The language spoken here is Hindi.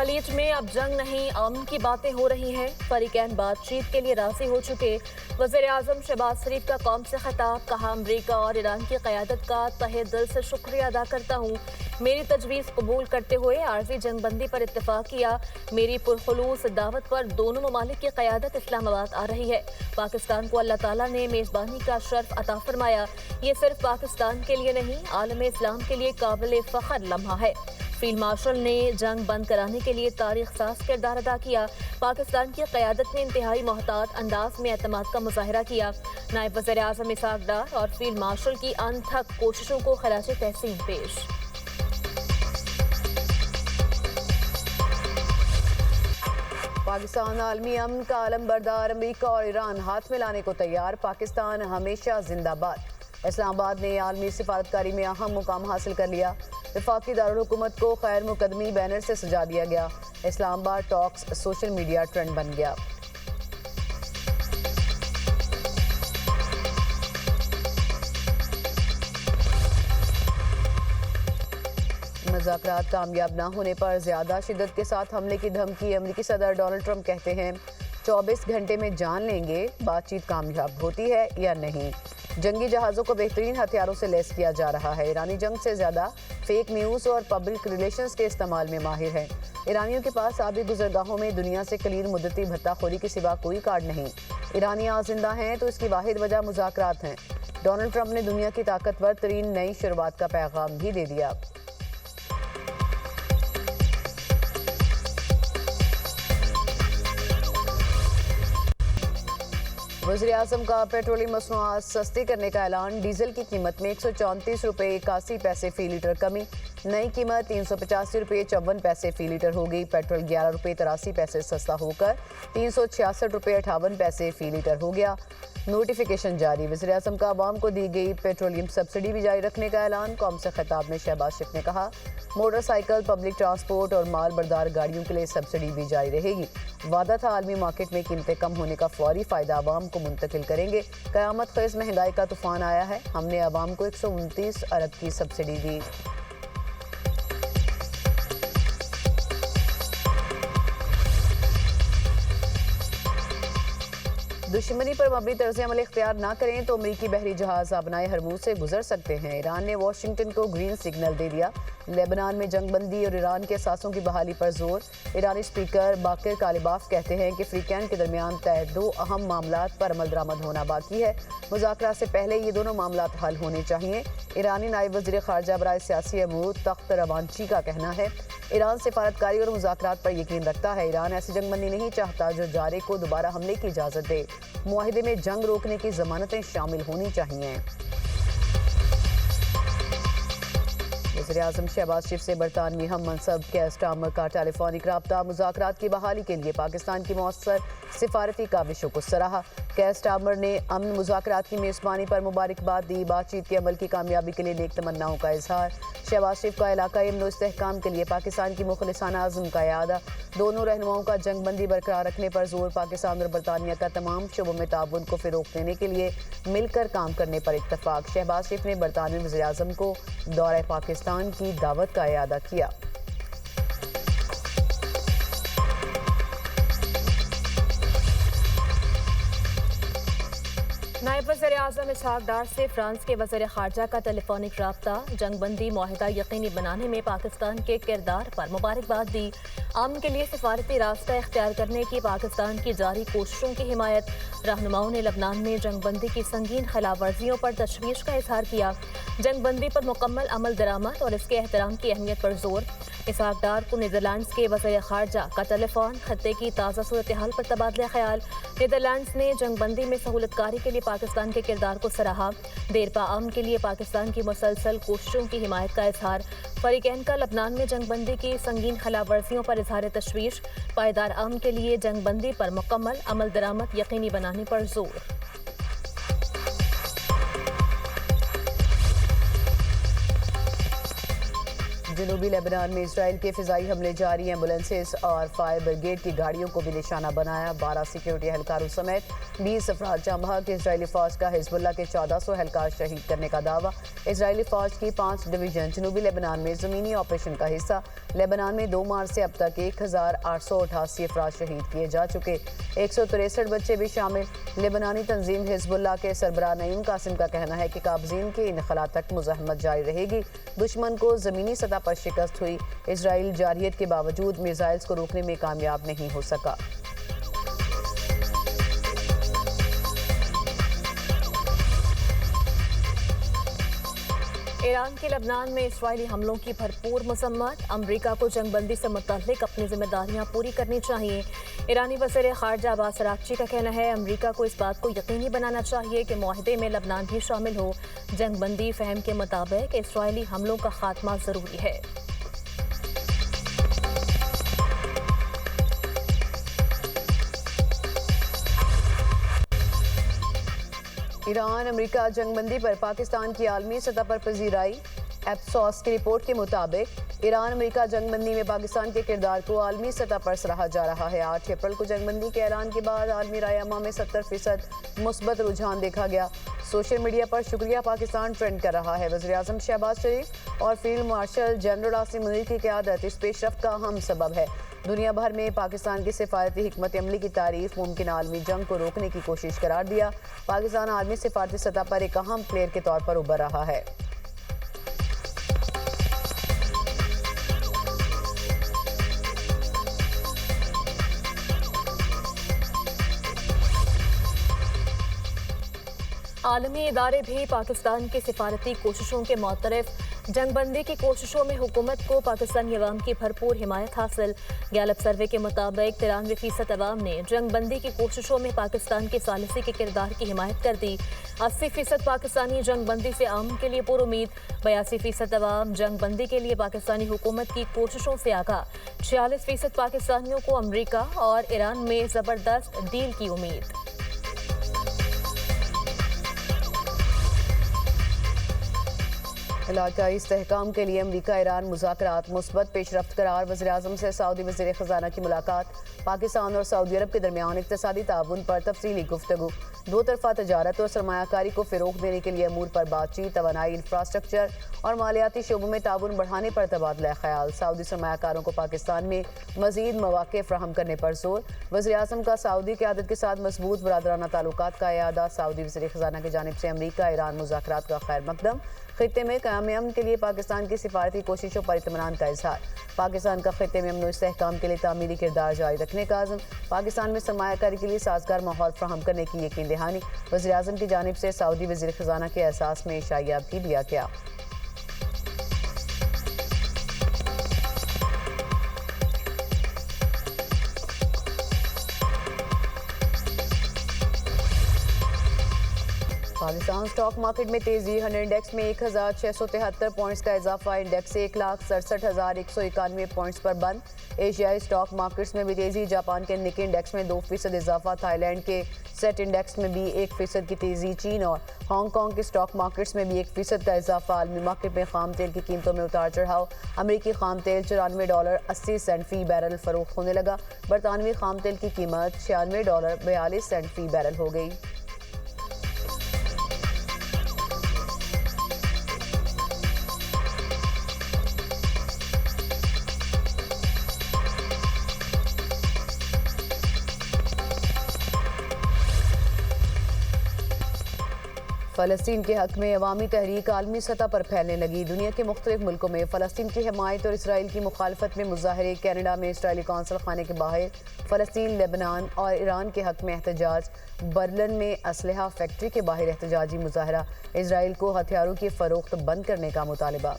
खलीज में अब जंग नहीं, अमन की बातें हो रही हैं। फरीकैन बातचीत के लिए राजी हो चुके। वज़ीर आज़म शहबाज शरीफ का कौम से खिताब, कहा अमरीका और ईरान की क़यादत का तहे दिल से शुक्रिया अदा करता हूँ। मेरी तजवीज़ कबूल करते हुए आर्जी जंगबंदी पर इत्तफाक किया। मेरी पुरखुलूस दावत पर दोनों ममालिक की क़यादत इस्लामाबाद आ रही है। पाकिस्तान को अल्लाह ताला ने मेज़बानी का शर्फ अता फरमाया। ये सिर्फ पाकिस्तान के लिए नहीं, आलम इस्लाम के लिए काबिल फ़ख्र लम्हा है। फील्ड मार्शल ने जंग बंद कराने के लिए तारीख साज किरदार अदा किया। पाकिस्तान की क़यादत ने इंतहाई मोहतात अंदाज में एतमाद का मुजाहरा किया। नायब वज़ीर आज़म इसहाक डार और फील्ड मार्शल की अनथक कोशिशों को खराज तहसीन पेश। पाकिस्तान आलमी अमन का आलम बरदार, अमरीका और ईरान हाथ मिलाने को तैयार। पाकिस्तान हमेशा जिंदाबाद। इस्लामाबाद ने आलमी सिफारतकारी में अहम मुकाम हासिल कर लिया। वफाकी दारुल हुकूमत को खैर मुकदमी बैनर से सजा दिया गया। Islamabad talks social media trend बन गया। मुज़ाकरात कामयाब न होने पर ज्यादा शिद्दत के साथ हमले की धमकी। अमेरिकी सदर डोनाल्ड ट्रंप कहते हैं 24 घंटे में जान लेंगे बातचीत कामयाब होती है या नहीं। जंगी जहाज़ों को बेहतरीन हथियारों से लैस किया जा रहा है। ईरानी जंग से ज़्यादा फेक न्यूज़ और पब्लिक रिलेशंस के इस्तेमाल में माहिर है। ईरानियों के पास आबी गुजरगाहों में दुनिया से कलील मुद्दती भत्ताखोरी के सिवा कोई कार्ड नहीं। ईरानियाँ जिंदा हैं तो इसकी वाहिद वजह मुज़ाकरात हैं। डोनाल्ड ट्रंप ने दुनिया की ताकतवर तरीन नई शुरुआत का पैगाम भी दे दिया। वज़ीर आज़म का पेट्रोलियम मसनूआत सस्ती करने का ऐलान। डीजल की कीमत में 134 रुपये 81 पैसे फी लीटर कमी। नई कीमत 385 रुपये 54 पैसे फी लीटर हो गई। पेट्रोल 11 रुपये 83 पैसे सस्ता होकर 366 रुपये 58 पैसे फी लीटर हो गया। नोटिफिकेशन जारी। वज़ीर आज़म का आवाम को दी गई पेट्रोलियम सब्सिडी भी जारी रखने का ऐलान। कौम से खिताब में शहबाज शरीफ ने कहा मोटरसाइकिल, पब्लिक ट्रांसपोर्ट और माल बरदार गाड़ियों के लिए सब्सिडी भी जारी रहेगी। वादा था आलमी मार्केट में कीमतें कम होने का फौरी फ़ायदा आवाम को मुंतकिल करेंगे। क़यामत ख़ेज़ महंगाई का तूफ़ान आया है। हमने आवाम को 129 अरब की सब्सिडी दी। दुश्मनी पर मबनी तर्ज अमल इख्तियार ना करें तो अमरीकी बहरी जहाज़ आबनाए हरमूज से गुजर सकते हैं। ईरान ने वाशिंगटन को ग्रीन सिग्नल दे दिया। लेबनान में जंगबंदी और ईरान के असासों की बहाली पर जोर। ईरानी स्पीकर बाकिर कालिबाफ कहते हैं कि फ्रीकैन के दरमियान तय 2 अहम मामलात पर अमल दरामद होना बाकी है। मुज़ाकरात से पहले ये दोनों मामलात हल होने चाहिए। ईरानी नायब वज़ीर ख़ारजा बराए सियासी अमूर तख्त रवांची का कहना है ईरान सिफारतकारी और मुज़ाकरात पर यकीन रखता है। ईरान ऐसी जंगबंदी नहीं चाहता जो जारे को दोबारा हमले की इजाज़त दे। मुआहिदे में जंग रोकने की ज़मानतें शामिल होनी चाहिए। वज़ीर आज़म शहबाज शरीफ से बरतानवी हम मनसब केयर स्टार्मर का टेलीफोनिक राब्ता। मुज़ाकरात की बहाली के लिए पाकिस्तान की मौसर सिफारती काविशों को सराहा। केयर स्टार्मर ने अमन मुज़ाकरात की मेज़बानी पर मुबारकबाद दी। बातचीत के अमल की कामयाबी के लिए नेक तमन्नाओं का इजहार। शहबाज शरीफ का इलाकाई अमन इस्तेहकाम के लिए पाकिस्तान की मुखलिसाना आज़म का यादा। दोनों रहनुमाओं का जंगबंदी बरकरार रखने पर जोर। पाकिस्तान और बरतानिया का तमाम शोबों में ताउन को फ़रोग़ देने के लिए मिलकर काम करने पर इत्तफाक। शहबाज शरीफ ने बरतानवी वज़ीर आज़म को दौरे पाकिस्तान की दावत का इयादा किया। नायब वज़ीर आज़म इसहाक डार से फ्रांस के वज़ीर ख़ारजा का टेलीफोनिक राब्ता। जंगबंदी मुआहिदा यकीनी बनाने में पाकिस्तान के किरदार पर मुबारकबाद दी। अमन के लिए सिफारती रास्ता इख्तियार करने की पाकिस्तान की जारी कोशिशों की हिमायत। रहनुमाओं ने लबनान में जंगबंदी की संगीन खिलाफ वर्जियों पर तशवीश का इजहार किया। जंगबंदी पर मुकम्मल अमल दरामद और इसके एहतराम की अहमियत पर जोर। इसहाक डार को नीदरलैंड्स के वज़ीर ख़ारजा का टेलीफोन। खत्ते की ताज़ा सूरत हाल पर तबादला ख्याल। नीदरलैंड्स ने जंगबंदी में सहूलतकारी के लिए पाकिस्तान के किरदार को सराहा। देरपा अमन के लिए पाकिस्तान की मुसलसल कोशिशों की हिमायत का इजहार। फरीकैन का लबनान में जंगबंदी की संगीन खिलाफ वर्जियों पर इजहार तशवीश। पायदार अमन के लिए जंगबंदी पर मुकम्मल अमल दरामद यकीनी बनाने पर जोर। जनूबी लेबनान में इसराइल के फिजाई हमले जारी, एम्बुलेंसेस और फायर ब्रिगेड की गाड़ियों को भी निशाना बनाया। 12 सिक्योरिटी एहलकारों समेत 20 अफराद जाँ बहक। इसराइली फौज का हिजबुल्लाह के 1400 एहलकार शहीद करने का दावा। इसराइली फौज की 5 डिवीजन जनूबी लेबनान में ज़मीनी ऑपरेशन का हिस्सा। लेबनान में 2 मार्च से अब तक 1888 अफराद शहीद किए जा चुके, 163 बच्चे भी शामिल। लेबनानी तंजीम हिजबुल्लाह के सरबराह नईम कासिम का कहना है कि काबजीन के इनखला तक मुज़ाहमत जारी रहेगी। दुश्मन को ज़मीनी सतह पर शिकस्त हुई। इसराइल जारहियत के बावजूद मिसाइल्स को रोकने में कामयाब नहीं हो सका। ईरान के लबनान में इसराइली हमलों की भरपूर मसम्मत। अमरीका को जंगबंदी से मुतल्लिक अपनी जिम्मेदारियां पूरी करनी चाहिए। ईरानी वज़ीर ख़ारजा अब्बास अराग़ची का कहना है अमरीका को इस बात को यकीनी बनाना चाहिए कि मुआहदे में लबनान भी शामिल हो। जंगबंदी फ़हम के मुताबिक इसराइली हमलों का खात्मा ज़रूरी है। ईरान अमेरिका जंगबंदी पर पाकिस्तान की आलमी सतह पर पजीराई। एप्सॉस की रिपोर्ट के मुताबिक ईरान अमेरिका जंगबंदी में पाकिस्तान के किरदार को आलमी सतह पर सराहा जा रहा है। 8 अप्रैल को जंगबंदी के ऐलान के बाद आलमी रायमा में 70% मुस्बत रुझान देखा गया। सोशल मीडिया पर शुक्रिया पाकिस्तान ट्रेंड कर रहा है। वज़ीर आज़म शहबाज शरीफ और field marshal general Asim Munir की क़यादत इस पेशरफ्त का अहम सबब है। दुनिया भर में पाकिस्तान की सिफारती हिकमत अमली की तारीफ मुमकिन आलमी जंग को रोकने की कोशिश करार दिया। पाकिस्तान आलमी सिफारती सतह पर एक अहम प्लेयर के तौर पर उभर रहा है। आलमी इदारे भी पाकिस्तान की सिफारती कोशिशों के मुतरफ। जंगबंदी की कोशिशों में हुकूमत को पाकिस्तानी अवाम की भरपूर हिमायत हासिल। गैलप सर्वे के मुताबिक 93% अवाम ने जंगबंदी की कोशिशों में पाकिस्तान के सालिसी के किरदार की हिमायत कर दी। 80% पाकिस्तानी जंगबंदी से अमन के लिए पुरुमीद। 82% अवाम जंगबंदी के लिए पाकिस्तानी हुकूमत की कोशिशों से आगाह। 46% पाकिस्तानियों को अमरीका और ईरान में ज़बरदस्त डील की उम्मीद। इलाकाई इस्तेहकाम के लिए अमरीका ईरान मुज़ाकरात मुस्बत पेशरफ्त करार। वज़ीर आज़म से सऊदी वज़ीर ख़ज़ाना की मुलाकात। पाकिस्तान और सऊदी अरब के दरमियान इक़्तिसादी ताउन पर तफसीली गुफ्तगू। दो तरफ़ा तजारत और सरमायाकारी को फ़रोग़ देने के लिए अमूर पर बातचीत। तवानाई, इंफ्रास्ट्रक्चर और मालियाती शोबों में ताउन बढ़ाने पर तबादला ख्याल। सऊदी सरमायाकारों को पाकिस्तान में मज़ीद मौक़े फ़राहम करने पर जोर। वज़ीर आज़म का सऊदी क़यादत के साथ मजबूत बरादराना ताल्लुकात का इयादा। सऊदी वज़ीर ख़ज़ाना की जानिब से अमरीका ईरान मुज़ाकरात का खैर मकदम। खित्ते में क़याम अमन के लिए पाकिस्तान की सिफारती कोशिशों पर इत्मीनान का इज़हार। पाकिस्तान का खित्ते में अमन व इस्तेहकाम के लिए तामीरी किरदार जारी रखने का आज़म। पाकिस्तान में सरमायाकारी के लिए साजगार माहौल फराहम करने की यकीन दहानी। वज़ीर आज़म की जानिब से सऊदी वज़ीर ख़ज़ाना के एहसास में इशाया भी दिया गया। पाकिस्तान स्टॉक मार्केट में तेजी। 100 इंडेक्स में 1673 पॉइंट्स का इजाफा। इंडेक्स 1,67,191 पॉइंट्स पर बंद। एशियाई स्टॉक मार्केट्स में भी तेजी। जापान के निकी इंडेक्स में 2% इजाफा। थाईलैंड के सेट इंडेक्स में भी 1% की तेजी। चीन और हांगकांग के स्टॉक मार्केट्स में भी 1% का इजाफा। आलमी मार्केट में खाम तेल की कीमतों में उतार चढ़ाव। अमरीकी खाम तेल $94.80 फी बैरल फरोख्त होने लगा। बरतानवी खाम तेल की कीमत $96.42 फी बैरल हो गई। फ़लस्तीन के हक़ में अवामी तहरीक आलमी सतह पर फैलने लगी। दुनिया के मुख्तलिफ मुल्कों में फ़लस्तीन की हिमायत और इसराइल की मुखालफत में मुजाहरे। कनाडा में इसराइली कौंसल खाने के बाहर फ़लस्तीन, लेबनान और ईरान के हक़ में एहतजाज। बर्लिन में असलहा फैक्ट्री के बाहर एहतजाजी मुजाहरा। इसराइल को हथियारों की फ़रोख्त बंद करने का मुतालबा।